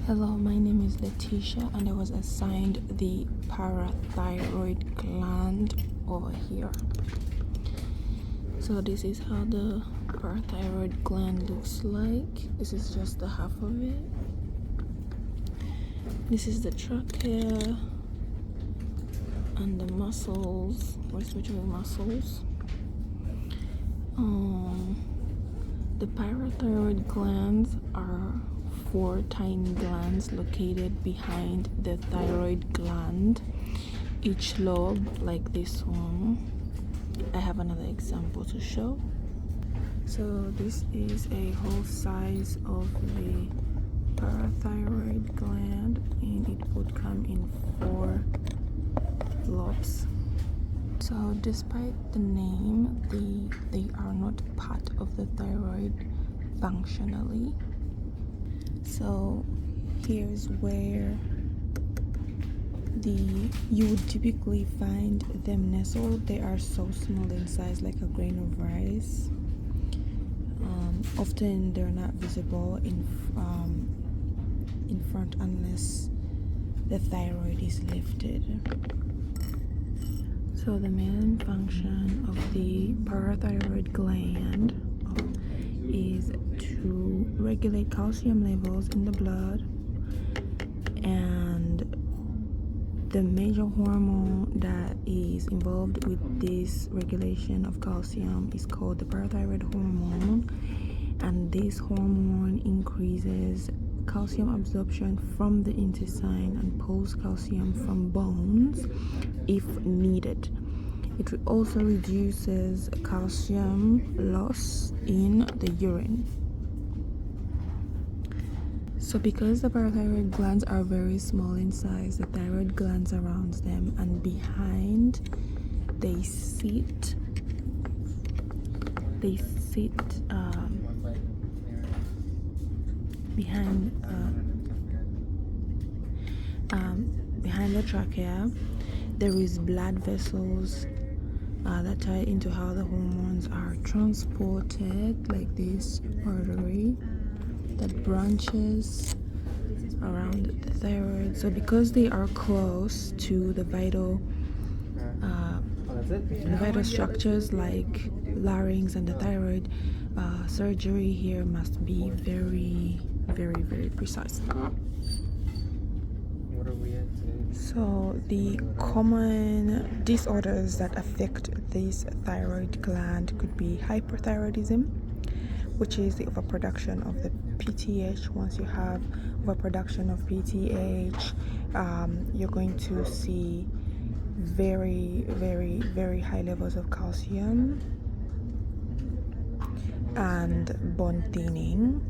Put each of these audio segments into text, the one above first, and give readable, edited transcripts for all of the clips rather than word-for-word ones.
Hello, my name is Letitia and I was assigned the parathyroid gland over here. So this is how the parathyroid gland looks like. This is just the half of it. This is the trachea and the muscles, respiratory muscles. The parathyroid glands are 4 tiny glands located behind the thyroid gland, each lobe like this one. I have another example to show. So this is a whole size of the parathyroid gland, and it would come in 4 lobes. So despite the name, they are not part of the thyroid functionally. So here's where you would typically find them nestled. They are so small in size, like a grain of rice. Often they're not visible in front unless the thyroid is lifted. So the main function of the parathyroid gland is to regulate calcium levels in the blood, and the major hormone that is involved with this regulation of calcium is called the parathyroid hormone, and this hormone increases calcium absorption from the intestine and pulls calcium from bones if needed. It also reduces calcium loss in the urine. So because the parathyroid glands are very small in size, the thyroid glands around them and behind, they sit behind the trachea. There is blood vessels that tie into how the hormones are transported, like this artery that branches around the thyroid. So because they are close to the vital structures like larynx and the thyroid, surgery here must be very, very, very precise. So the common disorders that affect this thyroid gland could be hyperthyroidism, which is the overproduction of the PTH. Once you have overproduction of PTH, you're going to see very, very, very high levels of calcium and bone thinning.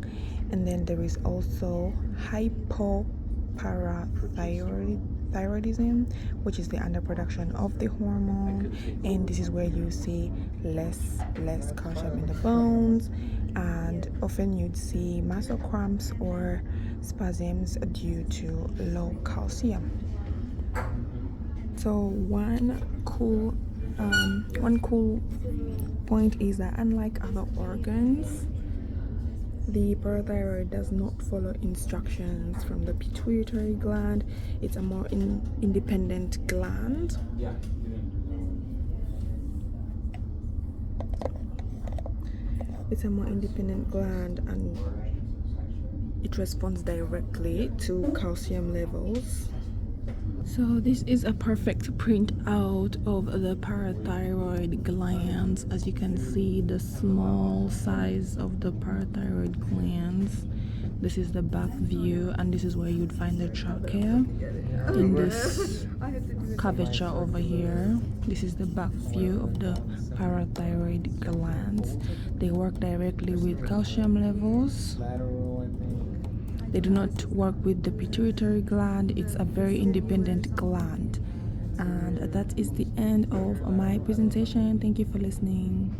And then there is also hypoparathyroidism, which is the underproduction of the hormone, and this is where you see less calcium in the bones, and often you'd see muscle cramps or spasms due to low calcium. So one cool point is that unlike other organs, the parathyroid does not follow instructions from the pituitary gland. It's a more independent gland. And it responds directly to calcium levels. So this is a perfect printout of the parathyroid glands. As you can see, the small size of the parathyroid glands. This is the back view, and this is where you'd find the trachea in this curvature over here. This is the back view of the parathyroid glands. They work directly with calcium levels. They do not work with the pituitary gland. It's a very independent gland. And that is the end of my presentation. Thank you for listening.